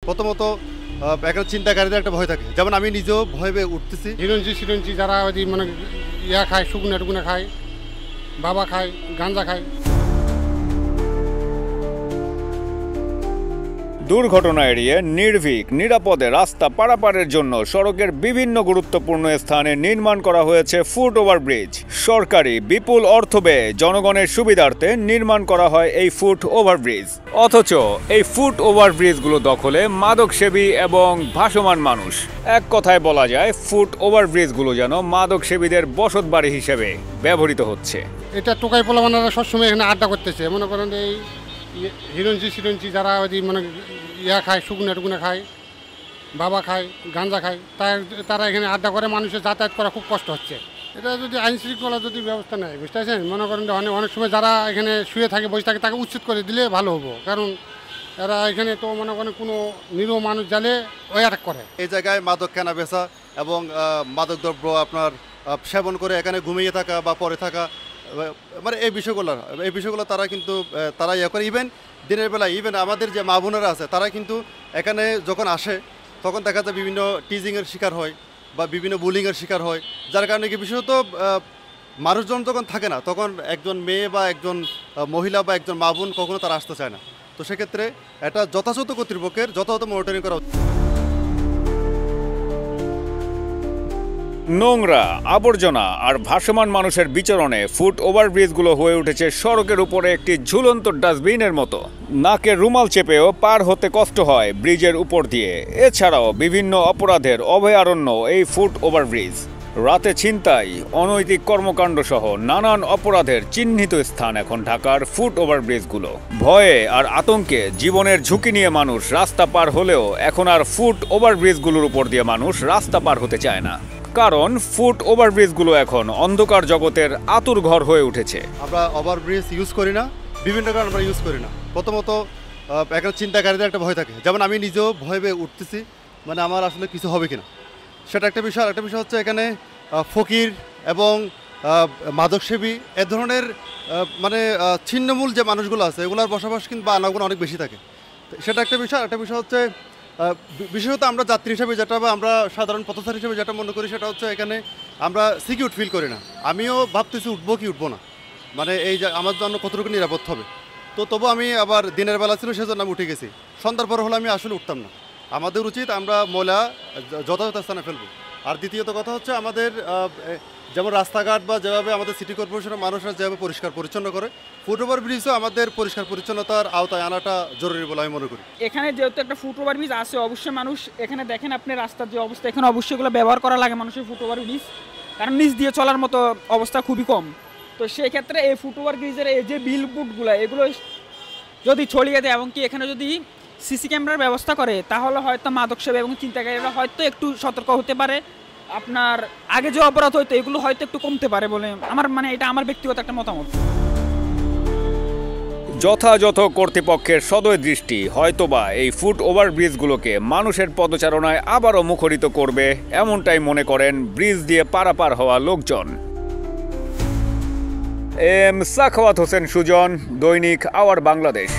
প্রথমত একটা চিন্তাকারীদের একটা ভয় থাকে, যেমন আমি নিজেও ভয় পেয়ে উঠতেছি। হিরঞ্জি যারা ওই মানে ইয়া খায়, শুকনা টুকুনা খায়, বাবা খায়, গাঁজা খায়। দুর্ঘটনা এড়িয়ে নির্ভীক নিরাপদে রাস্তা পারাপারের জন্য সড়কের বিভিন্ন গুরুত্বপূর্ণ স্থানে নির্মাণ করা হয়েছে ফুট ওভারব্রিজ। সরকারি বিপুল অর্থ ব্যয়ে জনগণের সুবিধার্থে নির্মাণ করা হয় এই ফুট ওভারব্রিজ। অথচ এই ফুট ওভারব্রিজগুলো দখলে মাদকসেবী এবং ভাসমান মানুষ। এক কথায় বলা যায় ফুট ওভারব্রিজগুলো যেন মাদকসেবীদের বসতবাড়ি হিসেবে ব্যবহৃত হচ্ছে। এটা টোকাই পোলাবানারা সবসময় এখানে আড্ডা করতেছে। মনে করেন এই হিরঞ্জি যারা ওই মানে ইয়া খায়, শুকনা টুকুনা খায়, বাবা খায়, গাঁজা খায়, তারা এখানে আড্ডা করে, মানুষের যাতায়াত করা খুব কষ্ট হচ্ছে। এটা যদি আইন শৃঙ্খলা যদি ব্যবস্থা নেয়, বুঝতে পারছেন, মনে করেন অনেক সময় যারা এখানে শুয়ে থাকে বসে থাকে তাকে উচ্ছেদ করে দিলে ভালো হবো। কারণ এরা এখানে তো মনে করেন কোনো নিরীহ মানুষ জালে ওই অ্যাটাক করে। এই জায়গায় মাদক কেনা বেচা এবং মাদক দ্রব্য আপনার সেবন করে এখানে ঘুমিয়ে থাকা বা পরে থাকা, মানে এই বিষয়গুলো তারা কিন্তু তারা ইয়ে করে। ইভেন দিনের বেলা ইভেন আমাদের যে মা বোনেরা আছে তারা কিন্তু এখানে যখন আসে তখন দেখা যায় বিভিন্ন টিজিংয়ের শিকার হয় বা বিভিন্ন বুলিংয়ের শিকার হয়, যার কারণে কি বিশেষত মানুষজন যখন থাকে না তখন একজন মেয়ে বা একজন মহিলা বা একজন মা বোন কখনো তারা আসতে চায় না। তো সেক্ষেত্রে এটা যথাযথ কর্তৃপক্ষের যথাযথ মনিটরিং করা উচিত। নোংরা, আবর্জনা আর ভাসমান মানুষের বিচরণে ফুট ওভারব্রিজগুলো হয়ে উঠেছে সড়কের উপরে একটি ঝুলন্ত ডাস্টবিনের মতো। নাকের রুমাল চেপেও পার হতে কষ্ট হয় ব্রিজের উপর দিয়ে। এছাড়াও বিভিন্ন অপরাধের অভয়ারণ্য এই ফুট ওভারব্রিজ। রাতে ছিনতাই, অনৈতিক কর্মকাণ্ড সহ নানান অপরাধের চিহ্নিত স্থান এখন ঢাকার ফুট ওভারব্রিজগুলো। ভয়ে আর আতঙ্কে জীবনের ঝুঁকি নিয়ে মানুষ রাস্তা পার হলেও এখন আর ফুট ওভারব্রিজগুলোর উপর দিয়ে মানুষ রাস্তা পার হতে চায় না, কারণ ফুট ওভারব্রিজগুলো এখন অন্ধকার জগতের আতুর ঘর হয়ে উঠেছে। আমরা ওভারব্রিজ ইউজ করি না, বিভিন্ন কারণে আমরা ইউজ করি না। প্রথমত একটা চিন্তাকারীদের একটা ভয় থাকে, যেমন আমি নিজেও ভয় পেয়ে উঠতেছি, মানে আমার আসলে কিছু হবে কিনা, সেটা একটা বিষয়। আর একটা বিষয় হচ্ছে এখানে ফকির এবং মাদকসেবী এ ধরনের মানে ছিন্নমূল যে মানুষগুলো আছে এগুলোর বসবাস কিন্তু বা আনাগুলো অনেক বেশি থাকে, সেটা একটা বিষয়। একটা বিষয় হচ্ছে বিশেষত আমরা যাত্রী হিসেবে যেটা বা আমরা সাধারণ পথচারী হিসেবে যেটা মনে করি সেটা হচ্ছে এখানে আমরা সিকিউর ফিল করি না। আমিও ভাবতেছি উঠবো কি উঠবো না, মানে এই যে আমার জন্য কতটুকু নিরাপদ হবে। তো তবু আমি আবার দিনের বেলা ছিল সেজন্য আমি উঠে গেছি, সন্ধ্যার পর হলে আমি আসলে উঠতাম না। আমাদের উচিত আমরা ময়লা যথাযথ স্থানে ফেলবো। আর দ্বিতীয়ত কথা হচ্ছে আমাদের যেমন রাস্তাঘাট বা যেভাবে আমাদের সিটি কর্পোরেশনের মানুষরা যেভাবে পরিষ্কার পরিচ্ছন্ন করে, ফুট ওভার ব্রিজও আমাদের পরিষ্কার পরিচ্ছন্নতার আওতায় আনাটা জরুরি বলে আমি মনে করি। এখানে যেহেতু একটা ফুট ওভার ব্রিজ আছে, অবশ্যই মানুষ এখানে দেখেন আপনি রাস্তার যে অবস্থা, এখানে অবশ্যই এগুলো ব্যবহার করা লাগে মানুষের ফুট ওভার ব্রিজ, কারণ নিচ দিয়ে চলার মতো অবস্থা খুবই কম। তো সেই ক্ষেত্রে এই ফুট ওভার ব্রিজের এই যে বিল বুটগুলো এগুলো যদি ছড়িয়ে দেয় এবং কি এখানে যদি সিসি ক্যামেরার ব্যবস্থা করে, তাহলে হয়তো মাদক সেবী এবং চিন্তাকারীরা হয়তো একটু সতর্ক হতে পারে। আপনার আগে যে অপরাধ হয়তো এগুলো হয়তো একটু কমতে পারে বলে এটা আমার ব্যক্তিগত একটা মতামত। যথাযথ কর্তৃপক্ষের সদয় দৃষ্টি হয়তোবা এই ফুট ওভারব্রিজগুলোকে মানুষের পদচারণায় আবারও মুখরিত করবে, এমনটাই মনে করেন ব্রিজ দিয়ে পারাপার হওয়া লোকজন। এম সাখাওয়াত হোসেন সুজন, দৈনিক আওয়ার বাংলাদেশ।